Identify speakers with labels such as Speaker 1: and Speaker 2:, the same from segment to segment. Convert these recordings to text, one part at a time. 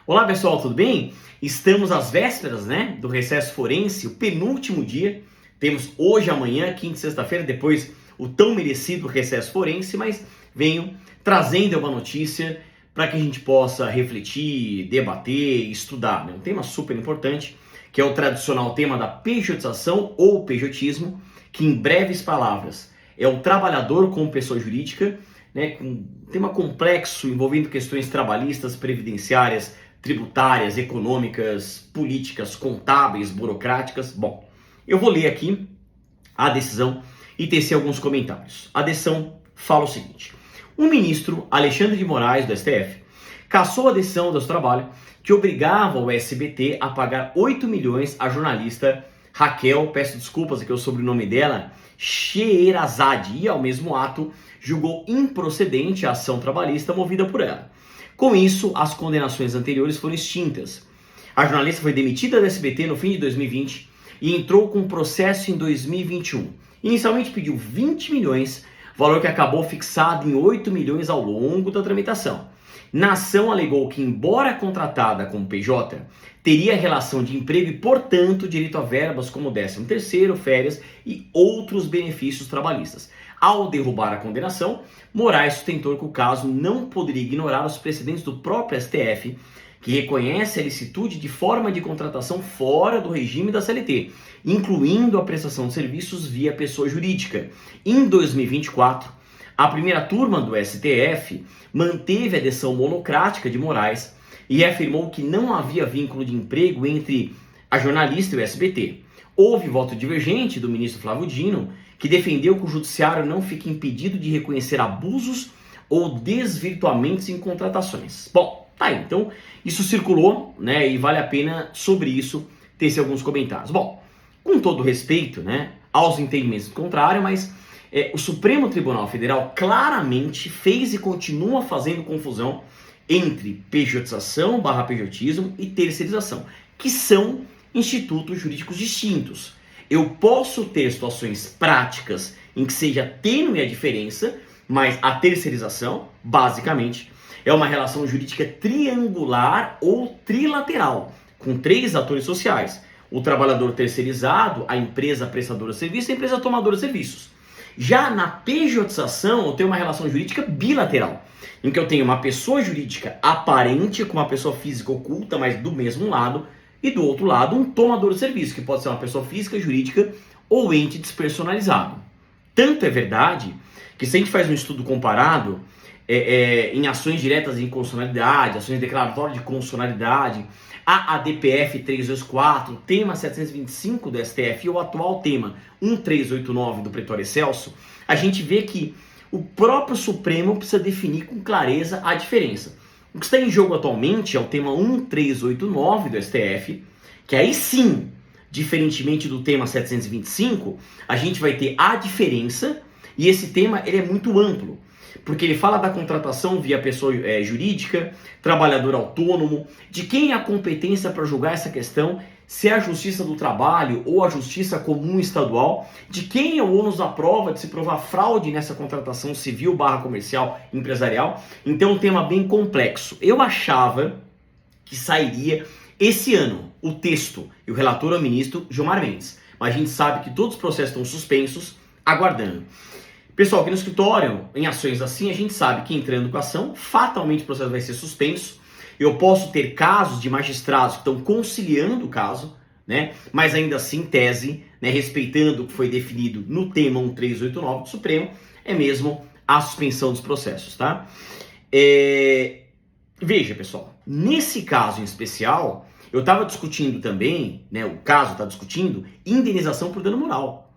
Speaker 1: Olá pessoal, tudo bem? Estamos às vésperas, do recesso forense, o penúltimo dia. Temos hoje, amanhã, quinta e sexta-feira, depois o tão merecido recesso forense, mas venho trazendo uma notícia para que a gente possa refletir, debater, estudar. Um tema super importante, que é o tradicional tema da pejotização ou pejotismo, que em breves palavras é o trabalhador como pessoa jurídica, com um tema complexo envolvendo questões trabalhistas, previdenciárias, tributárias, econômicas, políticas, contábeis, burocráticas. Bom, eu vou ler aqui a decisão e tecer alguns comentários. A decisão fala o seguinte: o ministro Alexandre de Moraes, do STF, cassou a decisão do trabalho que obrigava o SBT a pagar 8 milhões à jornalista Raquel, peço desculpas aqui o sobrenome dela, Sheherazade, e ao mesmo ato julgou improcedente a ação trabalhista movida por ela. Com isso, as condenações anteriores foram extintas. A jornalista foi demitida da SBT no fim de 2020 e entrou com processo em 2021. Inicialmente pediu 20 milhões, valor que acabou fixado em 8 milhões ao longo da tramitação. Na ação alegou que, embora contratada como PJ, teria relação de emprego e, portanto, direito a verbas como 13º, férias e outros benefícios trabalhistas. Ao derrubar a condenação, Moraes sustentou que o caso não poderia ignorar os precedentes do próprio STF, que reconhece a licitude de forma de contratação fora do regime da CLT, incluindo a prestação de serviços via pessoa jurídica. Em 2024, a primeira turma do STF manteve a decisão monocrática de Moraes e afirmou que não havia vínculo de emprego entre a jornalista e o SBT. Houve voto divergente do ministro Flávio Dino, que defendeu que o judiciário não fique impedido de reconhecer abusos ou desvirtuamentos em contratações. Bom, tá aí. Então, isso circulou, e vale a pena sobre isso tecer alguns comentários. Bom, com todo respeito, aos entendimentos do contrário, mas o Supremo Tribunal Federal claramente fez e continua fazendo confusão entre pejotização, pejotismo e terceirização, que são institutos jurídicos distintos. Eu posso ter situações práticas em que seja tênue a diferença, mas a terceirização, basicamente, é uma relação jurídica triangular ou trilateral, com 3 atores sociais: o trabalhador terceirizado, a empresa prestadora de serviços e a empresa tomadora de serviços. Já na pejotização, eu tenho uma relação jurídica bilateral, em que eu tenho uma pessoa jurídica aparente com uma pessoa física oculta, mas do mesmo lado, e do outro lado, um tomador de serviço, que pode ser uma pessoa física, jurídica ou ente despersonalizado. Tanto é verdade que, se a gente faz um estudo comparado em ações diretas de inconstitucionalidade, ações declaratórias de constitucionalidade, a ADPF 324, tema 725 do STF e o atual tema 1389 do Pretório Excelso, a gente vê que o próprio Supremo precisa definir com clareza a diferença. O que está em jogo atualmente é o tema 1389 do STF, que aí sim, diferentemente do tema 725, a gente vai ter a diferença, e esse tema ele é muito amplo, porque ele fala da contratação via pessoa jurídica, trabalhador autônomo, de quem é a competência para julgar essa questão, se é a Justiça do Trabalho ou a Justiça Comum Estadual, de quem é o ônus da prova de se provar fraude nessa contratação civil comercial empresarial. Então é um tema bem complexo. Eu achava que sairia esse ano o texto e o relator é o ministro Gilmar Mendes, mas a gente sabe que todos os processos estão suspensos, aguardando. Pessoal, aqui no escritório, em ações assim, a gente sabe que entrando com a ação, fatalmente o processo vai ser suspenso. Eu posso ter casos de magistrados que estão conciliando o caso, mas ainda assim, tese, respeitando o que foi definido no tema 1389 do Supremo, é mesmo a suspensão dos processos, tá? Veja, pessoal, nesse caso em especial, eu estava discutindo também, o caso está discutindo indenização por dano moral,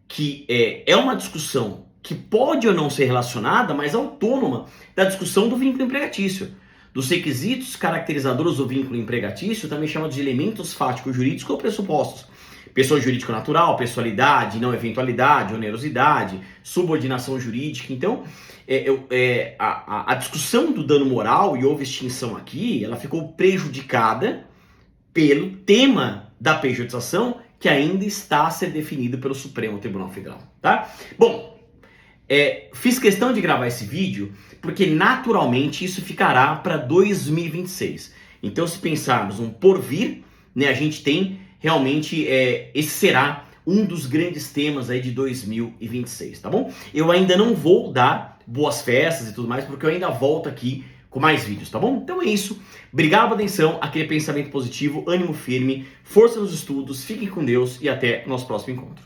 Speaker 1: que é uma discussão que pode ou não ser relacionada, mas autônoma da discussão do vínculo empregatício. Dos requisitos caracterizadores do vínculo empregatício, também chama de elementos fáticos jurídicos ou pressupostos. Pessoa jurídica natural, pessoalidade, não eventualidade, onerosidade, subordinação jurídica. Então, a discussão do dano moral, e houve extinção aqui, ela ficou prejudicada pelo tema da pejotização, que ainda está a ser definido pelo Supremo Tribunal Federal, tá? Bom, Fiz questão de gravar esse vídeo porque naturalmente isso ficará para 2026. Então, se pensarmos um porvir, né, a gente tem realmente, esse será um dos grandes temas aí de 2026, tá bom? Eu ainda não vou dar boas festas e tudo mais, porque eu ainda volto aqui com mais vídeos, tá bom? Então é isso. Obrigado pela atenção, aquele pensamento positivo, ânimo firme, força nos estudos, fiquem com Deus e até o nosso próximo encontro.